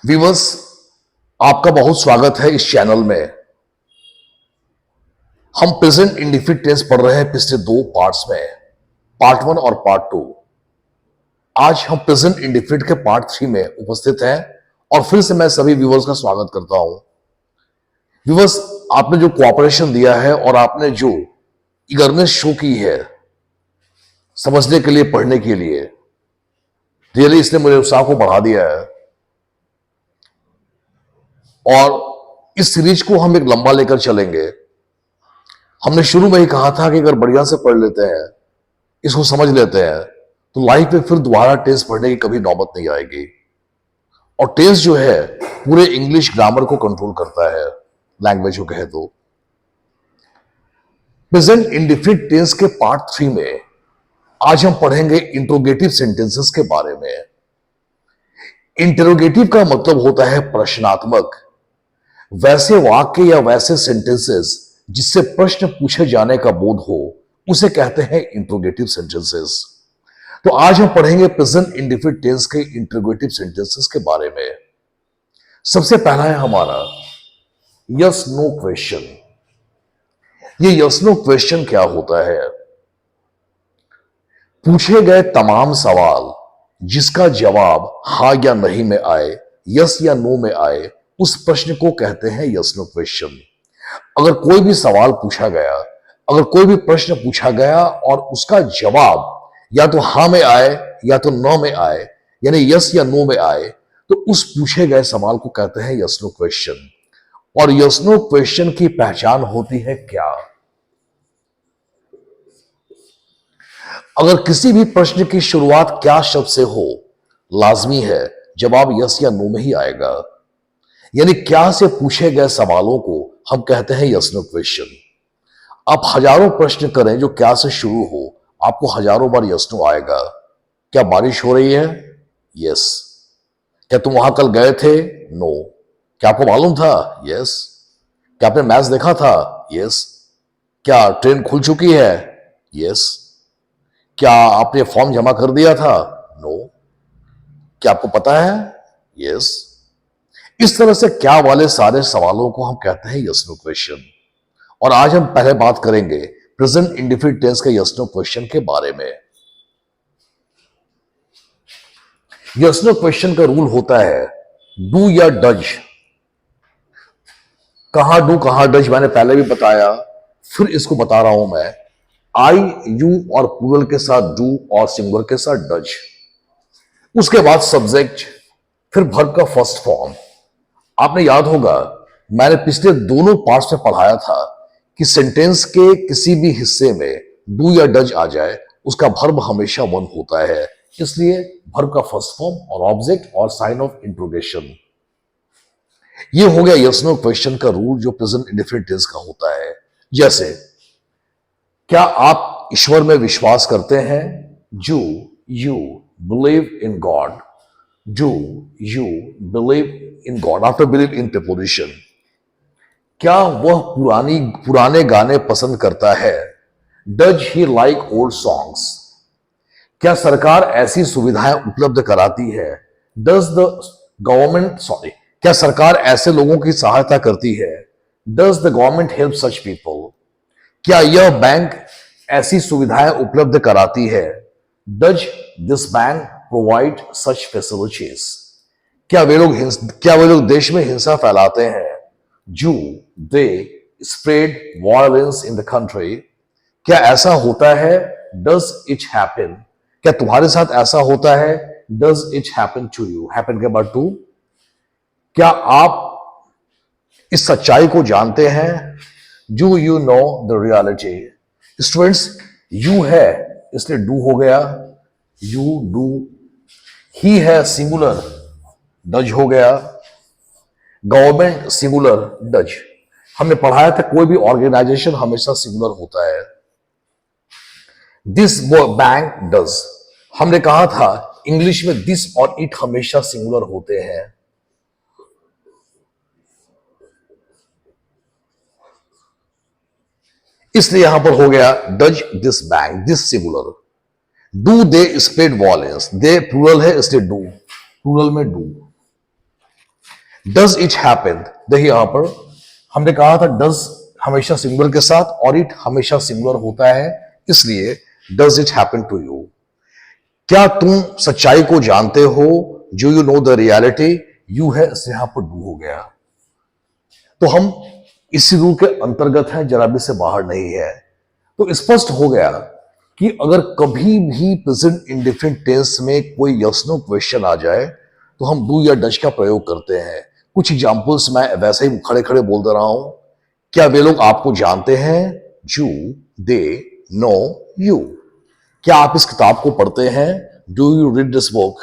Viewers, आपका बहुत स्वागत है इस चैनल में। हम प्रेजेंट इंडिफिनिट टेंस पढ़ रहे हैं पिछले दो पार्ट्स में, पार्ट 1 और पार्ट 2। आज हम प्रेजेंट इंडिफिनिट के पार्ट 3 में उपस्थित हैं और फिर से मैं सभी व्यूअर्स का स्वागत करता हूं। व्यूअर्स, आपने जो कोऑपरेशन दिया है और आपने जो ईगरनेस शो की है समझने के लिए, पढ़ने के लिए, रियली इसने मेरे उत्साह को बढ़ा दिया है। और इस सीरीज को हम एक लंबा लेकर चलेंगे। हमने शुरू में ही कहा था कि अगर बढ़िया से पढ़ लेते हैं, इसको समझ लेते हैं, तो लाइफ में फिर दोबारा टेंस पढ़ने की कभी नौबत नहीं आएगी। और टेंस जो है पूरे इंग्लिश ग्रामर को कंट्रोल करता है, लैंग्वेज को कहे तो। प्रेजेंट इंडिफिनिट टेंस के पार्ट 3 में आज हम पढ़ेंगे इंट्रोगेटिव सेंटेंसेस के बारे में। इंटरोगेटिव का मतलब होता है प्रश्नात्मक। वैसे वाक्य या वैसे सेंटेंसेस जिससे प्रश्न पूछे जाने का बोध हो, उसे कहते हैं इंट्रोगेटिव सेंटेंसेस। तो आज हम पढ़ेंगे प्रेजेंट इंडिफिनिट टेंस के इंट्रोगेटिव सेंटेंसेस के बारे में। सबसे पहला है हमारा यस नो क्वेश्चन। ये यस नो क्वेश्चन क्या होता है? पूछे गए तमाम सवाल जिसका जवाब हां या नहीं में आए, यस या नो में आए, उस प्रश्न को कहते हैं यस नो क्वेश्चन। अगर कोई भी सवाल पूछा गया, अगर कोई भी प्रश्न पूछा गया और उसका जवाब या तो हां में आए या तो नो में आए, यानी यस या नो में आए, तो उस पूछे गए सवाल को कहते हैं यस नो क्वेश्चन। और यस नो क्वेश्चन की पहचान होती है क्या? अगर किसी भी प्रश्न की शुरुआत क्या शब्द से हो, लाजमी है जवाब यस या नो में ही आएगा। यानी क्या से पूछे गए सवालों को हम कहते हैं यस नो क्वेश्चन। आप हजारों प्रश्न करें जो क्या से शुरू हो, आपको हजारों बार यस नो आएगा। क्या बारिश हो रही है? यस। क्या तुम वहां कल गए थे? नो। क्या आपको मालूम था? यस। क्या आपने मैच देखा था? यस। क्या ट्रेन खुल चुकी है? यस। क्या आपने फॉर्म जमा कर दिया था? नो। क्या आपको पता है? यस। इस तरह से क्या वाले सारे सवालों को हम कहते हैं यस नो क्वेश्चन। और आज हम पहले बात करेंगे प्रेजेंट इंडिफिनिट टेंस के यस नो क्वेश्चन के बारे में। यस नो क्वेश्चन का रूल होता है डू या डज। कहां डू कहां डज मैंने पहले भी बताया, फिर इसको बता रहा हूं मैं। आई, यू और प्लूरल के साथ डू और सिंगुलर के साथ डज। उसके बाद सब्जेक्ट, फिर वर्ब का फर्स्ट फॉर्म। आपने याद होगा मैंने पिछले दोनों पार्ट्स में पढ़ाया था कि सेंटेंस के किसी भी हिस्से में डू या डज आ जाए, उसका वर्ब हमेशा वन होता है। इसलिए वर्ब का फर्स्ट फॉर्म और ऑब्जेक्ट और साइन ऑफ इंट्रोगेशन। ये हो गया यस नो क्वेश्चन का रूल जो प्रेजेंट इंडिफिनिट टेंस का होता है। जैसे, क्या आप ईश्वर में विश्वास करते हैं? Do you believe in God? Do you believe in God after believe in preposition. क्या वह पुराने गाने पसंद करता है? Does he like old songs? क्या सरकार ऐसी सुविधाएं उपलब्ध कराती है? डज द गवर्नमेंट क्या सरकार ऐसे लोगों की सहायता करती है? Does the government help such people? क्या यह बैंक ऐसी सुविधाएं उपलब्ध कराती है? Does this bank provide such facilities? क्या वे लोग देश में हिंसा फैलाते हैं? Do they spread violence in the country? क्या ऐसा होता है? Does it happen? क्या तुम्हारे साथ ऐसा होता है? Does it happen to you? Happen के बाद टू। क्या आप इस सच्चाई को जानते हैं? Do you know the reality? Students, you है इसलिए डू हो गया, यू डू। ही है सिंगुलर, डज हो गया। Government singular, does. हमने पढ़ाया था कोई भी ऑर्गेनाइजेशन हमेशा सिंगुलर होता है। दिस बैंक डज, हमने कहा था इंग्लिश में दिस और इट हमेशा सिंगुलर होते हैं। इसलिए यहां पर हो गया does this bank, this singular. Do they spread violence? They plural है इसलिए डू, प्लूरल में डू। डज इट हैपन, देखिए यहां पर हमने कहा था डज हमेशा सिंगुलर के साथ और इट हमेशा सिंगुलर होता है, इसलिए does it happen to you. क्या तुम सच्चाई को जानते हो, जो you know the reality, you है इससे यहां पर डू हो गया। तो हम इसी रूल के अंतर्गत हैं, जरा भी से बाहर नहीं है। तो स्पष्ट हो गया कि अगर कभी भी प्रेजेंट इंडिफरेंट टेंस में कोई यस नो क्वेश्चन आ जाए तो हम डू या डज का प्रयोग करते हैं। कुछ एग्जांपल्स मैं वैसे ही खड़े खड़े बोल दे रहा हूं। क्या वे लोग आपको जानते हैं, यू दे नो यू। क्या आप इस किताब को पढ़ते हैं, do you read this book.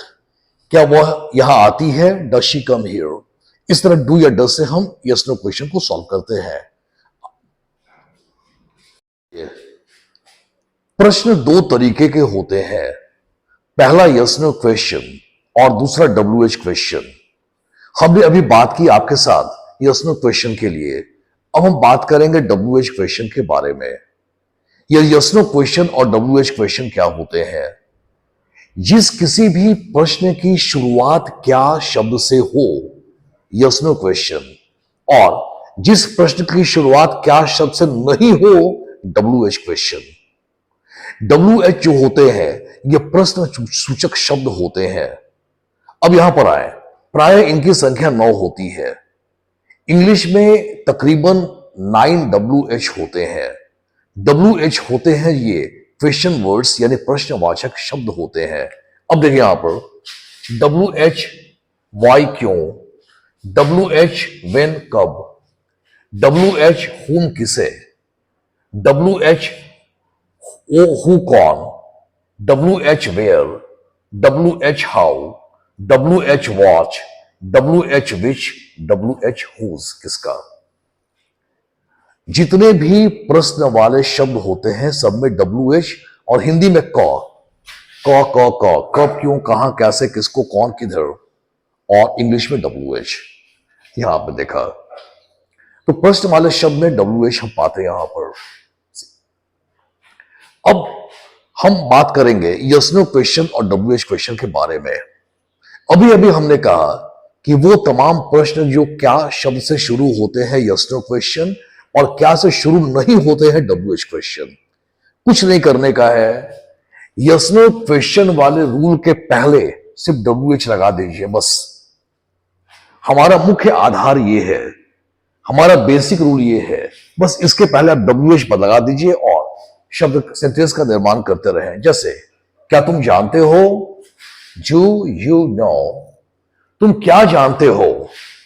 क्या वह यहां आती है, डज शी कम हियर। इस तरह डू या डज से हम यस नो क्वेश्चन को सॉल्व करते हैं। प्रश्न दो तरीके के होते हैं, पहला यस नो क्वेश्चन और दूसरा डब्ल्यू एच क्वेश्चन। हमने अभी बात की आपके साथ यस नो क्वेश्चन के लिए, अब हम बात करेंगे डब्ल्यू एच क्वेश्चन के बारे में। यह यस नो क्वेश्चन और डब्ल्यू एच क्वेश्चन क्या होते हैं। जिस किसी भी प्रश्न की शुरुआत क्या शब्द से हो, यस नो क्वेश्चन, और जिस प्रश्न की शुरुआत क्या शब्द से नहीं हो, W H question. W H जो होते हैं ये प्रश्न सूचक शब्द होते हैं। अब यहां पर आए, प्राय इनकी संख्या 9 होती है। इंग्लिश में तकरीबन 9 डब्ल्यू एच होते हैं। डब्ल्यू एच होते हैं ये क्वेश्चन वर्ड्स यानी प्रश्नवाचक शब्द होते हैं। अब देखिए यहां पर डब्ल्यू एच वाई क्यों, डब्ल्यू एच वेन कब, डब्ल्यू एच हुम किसे, डब्ल्यू एच ओ हु कौन, W H where, W H how, W H what, W H which, W H whose किसका। जितने भी प्रश्न वाले शब्द होते हैं सब में डब्ल्यू एच, और हिंदी में कब क्यों कहां कैसे किसको कौन किधर, और इंग्लिश में डब्ल्यू एच। यहां आपने देखा तो प्रश्न वाले शब्द में डब्ल्यू एच हम पाते हैं यहां पर। अब हम बात करेंगे यस नो क्वेश्चन और डब्ल्यू एच क्वेश्चन के बारे में। अभी अभी हमने कहा कि वो तमाम प्रश्न जो क्या शब्द से शुरू होते हैं यस नो क्वेश्चन, और क्या से शुरू नहीं होते हैं डब्ल्यू एच क्वेश्चन। कुछ नहीं करने का है, यस नो क्वेश्चन वाले रूल के पहले सिर्फ डब्ल्यू एच लगा दीजिए बस। हमारा मुख्य आधार ये है, हमारा बेसिक रूल ये है, बस इसके पहले आप डब्ल्यू एच लगा दीजिए और शब्द सेंटेंस का निर्माण करते रहें। जैसे क्या तुम जानते हो, डू यू नो, तुम क्या जानते हो,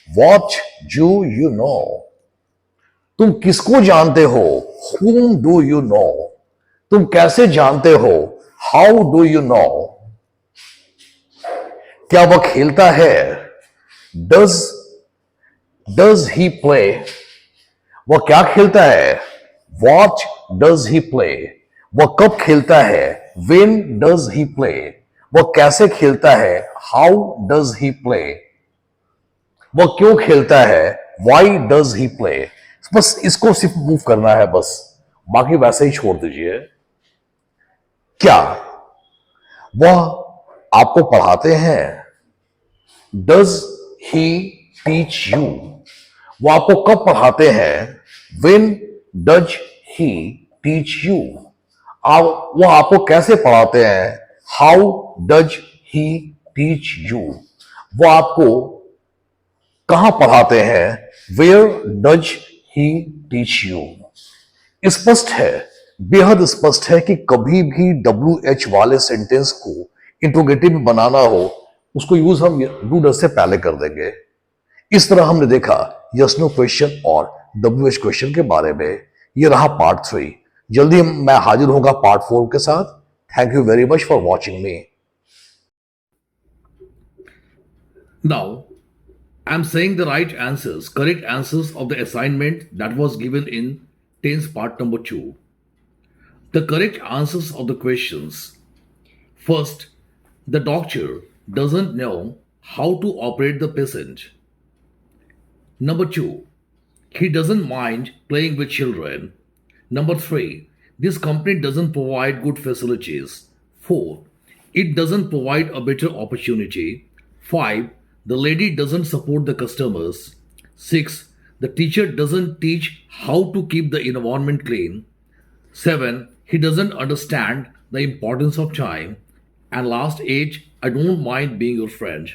व्हाट डू यू नो, तुम किसको जानते हो, whom do you know, तुम कैसे जानते हो, how do you know, क्या वह खेलता है, does he play, वह क्या खेलता है, what does he play, वह कब खेलता है, when does he play, वह कैसे खेलता है, how does he play, वह क्यों खेलता है, why does he play। बस इसको सिर्फ मूव करना है बस, बाकी वैसे ही छोड़ दीजिए। क्या वह आपको पढ़ाते हैं, डज ही टीच यू, वो आपको कब पढ़ाते हैं, when does he teach you, वो आपको कैसे पढ़ाते हैं, how does he teach you, वो आपको कहां पढ़ाते हैं, where does he teach you। स्पष्ट है, बेहद स्पष्ट है कि कभी भी डब्ल्यू एच वाले सेंटेंस को इंट्रोगेटिव में बनाना हो, उसको यूज हम डू डज से पहले कर देंगे। इस तरह हमने देखा यस नो क्वेश्चन और डब्ल्यू एच क्वेश्चन के बारे में। ये रहा पार्ट 3। जल्दी मैं हाजिर होगा पार्ट 4 के साथ। Thank you very much for watching me. Now, I'm saying the right answers, correct answers of the assignment that was given in tense part number 2. The correct answers of the questions. First, the doctor doesn't know how to operate the patient. Number 2, he doesn't mind playing with children. Number 3, this company doesn't provide good facilities. 4, it doesn't provide a better opportunity. 5, The lady doesn't support the customers. 6. The teacher doesn't teach how to keep the environment clean. 7. He doesn't understand the importance of time. And last 8. I don't mind being your friend.